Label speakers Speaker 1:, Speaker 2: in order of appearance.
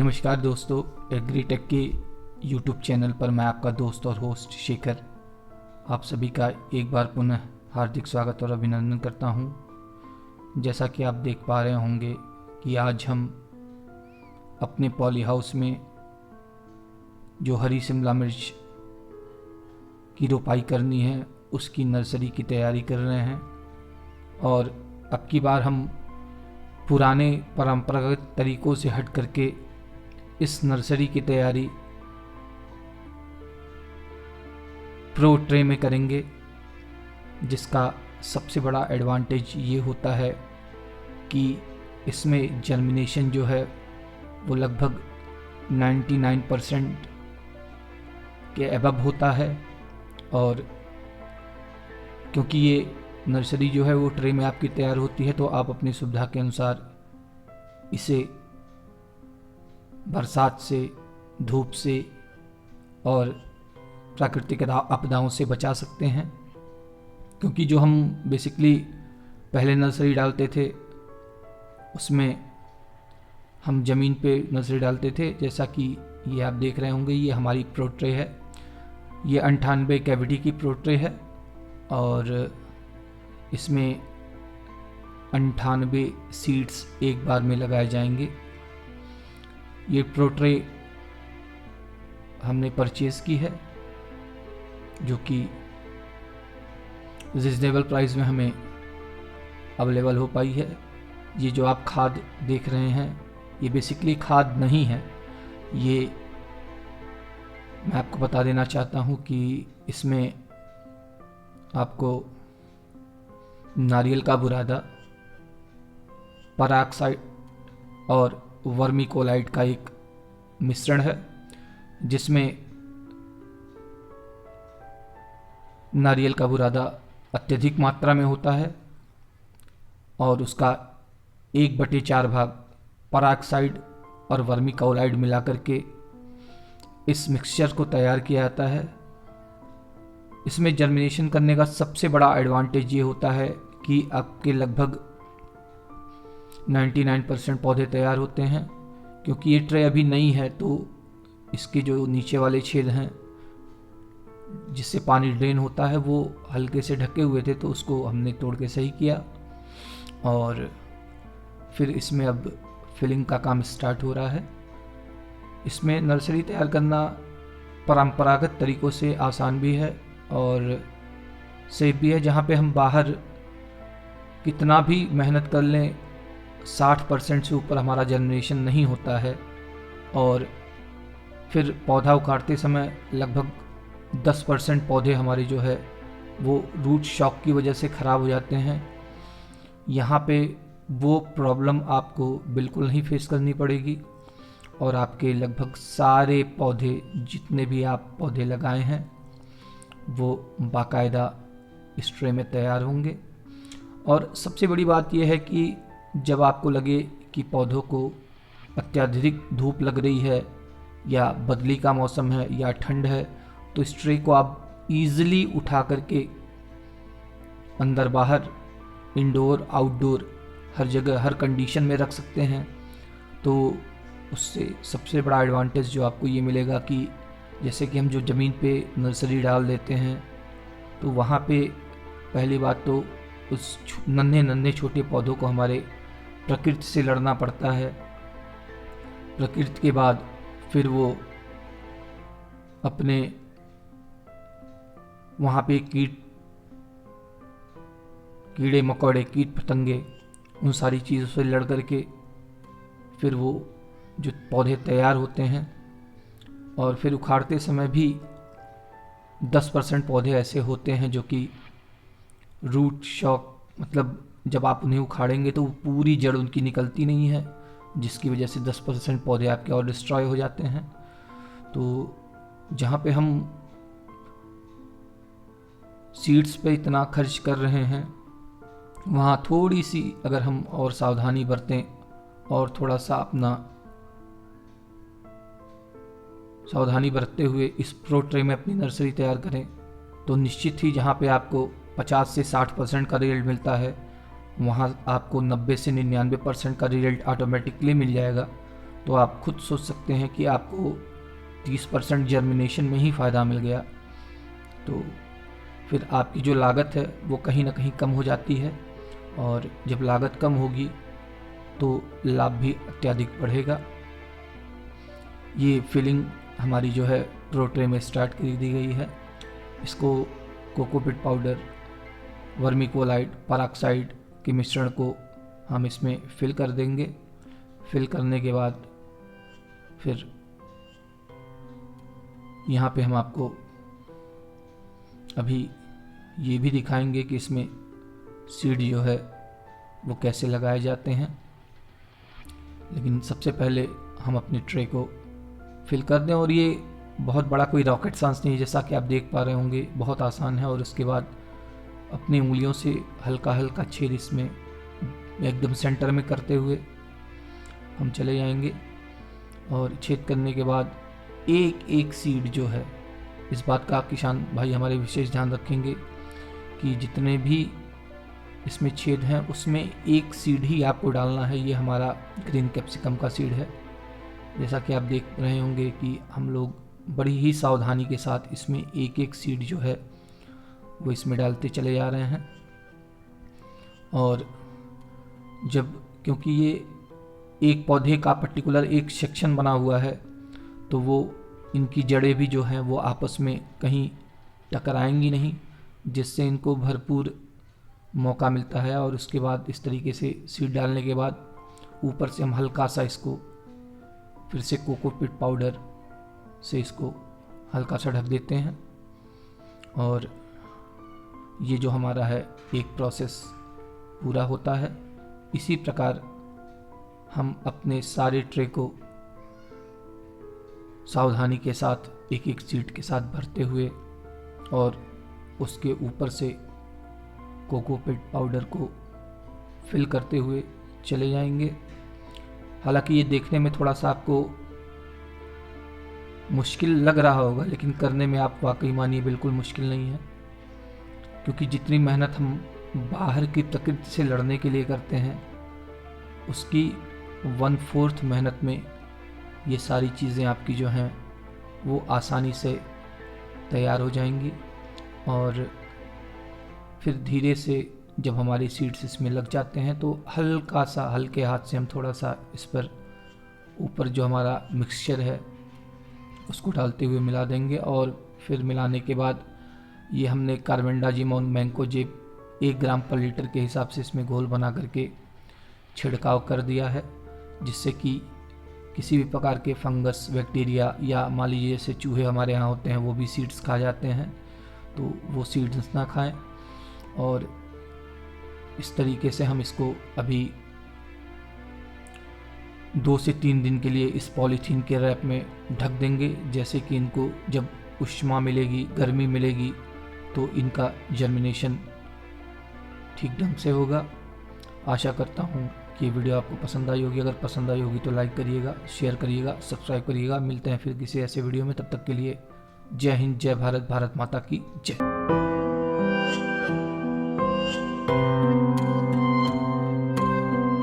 Speaker 1: नमस्कार दोस्तों, एग्रीटेक के यूट्यूब चैनल पर मैं आपका दोस्त और होस्ट शेखर आप सभी का एक बार पुनः हार्दिक स्वागत और अभिनंदन करता हूं। जैसा कि आप देख पा रहे होंगे कि आज हम अपने पॉली हाउस में जो हरी शिमला मिर्च की रोपाई करनी है उसकी नर्सरी की तैयारी कर रहे हैं। और अब की बार हम पुराने परंपरागत तरीकों से हट करके इस नर्सरी की तैयारी प्रो ट्रे में करेंगे, जिसका सबसे बड़ा एडवांटेज ये होता है कि इसमें जर्मिनेशन जो है वो लगभग 99% के अबव होता है। और क्योंकि ये नर्सरी जो है वो ट्रे में आपकी तैयार होती है, तो आप अपनी सुविधा के अनुसार इसे बरसात से, धूप से और प्राकृतिक आपदाओं से बचा सकते हैं। क्योंकि जो हम बेसिकली पहले नर्सरी डालते थे उसमें हम ज़मीन पे नर्सरी डालते थे, जैसा कि ये आप देख रहे होंगे। ये हमारी प्रो ट्रे है, ये 98 कैविटी की प्रो ट्रे है और इसमें 98 सीड्स एक बार में लगाए जाएंगे। ये प्रो ट्रे हमने परचेज़ की है, जो कि रिजनेबल प्राइस में हमें अवेलेबल हो पाई है। ये जो आप खाद देख रहे हैं ये बेसिकली खाद नहीं है, ये मैं आपको बता देना चाहता हूँ कि इसमें आपको नारियल का बुरादा, पराक्साइड और वर्मी कोलाइड का एक मिश्रण है, जिसमें नारियल का बुरादा अत्यधिक मात्रा में होता है और उसका 1/4 भाग पराक्साइड और वर्मी कोलाइड मिलाकर के इस मिक्सचर को तैयार किया जाता है। इसमें जर्मिनेशन करने का सबसे बड़ा एडवांटेज ये होता है कि आपके लगभग 99% पौधे तैयार होते हैं। क्योंकि ये ट्रे अभी नई है तो इसके जो नीचे वाले छेद हैं जिससे पानी ड्रेन होता है वो हल्के से ढके हुए थे, तो उसको हमने तोड़ के सही किया और फिर इसमें अब फिलिंग का काम स्टार्ट हो रहा है। इसमें नर्सरी तैयार करना परंपरागत तरीक़ों से आसान भी है और सेफ भी है। जहाँ पे हम बाहर कितना भी मेहनत कर लें 60% से ऊपर हमारा जर्मिनेशन नहीं होता है और फिर पौधा उखाड़ते समय लगभग 10% पौधे हमारे जो है वो रूट शॉक की वजह से ख़राब हो जाते हैं। यहाँ पे वो प्रॉब्लम आपको बिल्कुल नहीं फेस करनी पड़ेगी और आपके लगभग सारे पौधे, जितने भी आप पौधे लगाए हैं, वो बाकायदा इस ट्रे में तैयार होंगे। और सबसे बड़ी बात यह है कि जब आपको लगे कि पौधों को अत्यधिक धूप लग रही है या बदली का मौसम है या ठंड है, तो इस ट्रे को आप ईज़िली उठा करके अंदर बाहर, इंडोर आउटडोर हर जगह, हर कंडीशन में रख सकते हैं। तो उससे सबसे बड़ा एडवांटेज जो आपको ये मिलेगा कि जैसे कि हम जो ज़मीन पे नर्सरी डाल देते हैं तो वहाँ पे पहली बात तो उस नन्हे छोटे पौधों को हमारे प्रकृति से लड़ना पड़ता है। प्रकृति के बाद फिर वो अपने वहाँ पे कीड़े मकोड़े, कीट पतंगे, उन सारी चीज़ों से लड़ करके फिर वो जो पौधे तैयार होते हैं। और फिर उखाड़ते समय भी 10% पौधे ऐसे होते हैं जो कि रूट शॉक, मतलब जब आप उन्हें उखाड़ेंगे तो पूरी जड़ उनकी निकलती नहीं है, जिसकी वजह से 10% पौधे आपके और डिस्ट्रॉय हो जाते हैं। तो जहाँ पे हम सीड्स पे इतना खर्च कर रहे हैं, वहाँ थोड़ी सी अगर हम और सावधानी बरतें और थोड़ा सा अपना सावधानी बरतते हुए इस प्रो ट्रे में अपनी नर्सरी तैयार करें, तो निश्चित ही जहाँ पे आपको 50 से 60% का रिजल्ट मिलता है, वहाँ आपको 90 से 99% का रिजल्ट ऑटोमेटिकली मिल जाएगा। तो आप खुद सोच सकते हैं कि आपको 30% जर्मिनेशन में ही फ़ायदा मिल गया, तो फिर आपकी जो लागत है वो कहीं ना कहीं कम हो जाती है, और जब लागत कम होगी तो लाभ भी अत्यधिक बढ़ेगा। ये फिलिंग हमारी जो है प्रो ट्रे में स्टार्ट कर दी गई है। इसको कोकोपीट पाउडर, वर्मिकोलाइट, पेरोक्साइड के मिश्रण को हम इसमें फिल कर देंगे। फिल करने के बाद फिर यहाँ पे हम आपको अभी ये भी दिखाएंगे कि इसमें सीड जो है वो कैसे लगाए जाते हैं। लेकिन सबसे पहले हम अपने ट्रे को फिल कर दें, और ये बहुत बड़ा कोई रॉकेट साइंस नहीं है, जैसा कि आप देख पा रहे होंगे, बहुत आसान है। और उसके बाद अपनी उंगलियों से हल्का हल्का छेद इसमें एकदम सेंटर में करते हुए हम चले जाएंगे, और छेद करने के बाद एक एक सीड जो है, इस बात का किसान भाई हमारे विशेष ध्यान रखेंगे कि जितने भी इसमें छेद हैं उसमें एक सीड ही आपको डालना है। ये हमारा ग्रीन कैप्सिकम का सीड है। जैसा कि आप देख रहे होंगे कि हम लोग बड़ी ही सावधानी के साथ इसमें एक एक सीड जो है वो इसमें डालते चले जा रहे हैं। और जब, क्योंकि ये एक पौधे का पर्टिकुलर एक सेक्शन बना हुआ है, तो वो इनकी जड़ें भी जो हैं वो आपस में कहीं टकराएंगी नहीं, जिससे इनको भरपूर मौका मिलता है। और उसके बाद इस तरीके से सीड डालने के बाद ऊपर से हम हल्का सा इसको फिर से कोकोपीट पाउडर से इसको हल्का सा ढक देते हैं, और ये जो हमारा है एक प्रोसेस पूरा होता है। इसी प्रकार हम अपने सारे ट्रे को सावधानी के साथ एक एक सीड के साथ भरते हुए और उसके ऊपर से कोकोपीट पाउडर को फिल करते हुए चले जाएंगे। हालांकि ये देखने में थोड़ा सा आपको मुश्किल लग रहा होगा, लेकिन करने में आप वाकई मानिए बिल्कुल मुश्किल नहीं है, क्योंकि जितनी मेहनत हम बाहर की प्रकृति से लड़ने के लिए करते हैं उसकी 1/4 मेहनत में ये सारी चीज़ें आपकी जो हैं वो आसानी से तैयार हो जाएंगी। और फिर धीरे से जब हमारी सीड्स इसमें लग जाते हैं तो हल्का सा हल्के हाथ से हम थोड़ा सा इस पर ऊपर जो हमारा मिक्सचर है उसको डालते हुए मिला देंगे। और फिर मिलाने के बाद ये हमने कार्बेंडाजिमोन मैंकोजेब 1 ग्राम पर लीटर के हिसाब से इसमें घोल बना करके छिड़काव कर दिया है, जिससे कि किसी भी प्रकार के फंगस, बैक्टीरिया या मान लीजिए जैसे चूहे हमारे यहाँ होते हैं वो भी सीड्स खा जाते हैं, तो वो सीड्स ना खाएं। और इस तरीके से हम इसको अभी 2 से 3 दिन के लिए इस पॉलीथीन के रैप में ढक देंगे, जैसे कि इनको जब ऊष्मा मिलेगी, गर्मी मिलेगी, तो इनका जर्मिनेशन ठीक ढंग से होगा। आशा करता हूँ कि वीडियो आपको पसंद आई होगी। अगर पसंद आई होगी तो लाइक करिएगा, शेयर करिएगा, सब्सक्राइब करिएगा। मिलते हैं फिर किसी ऐसे वीडियो में, तब तक के लिए जय हिंद, जय भारत, भारत माता की जय।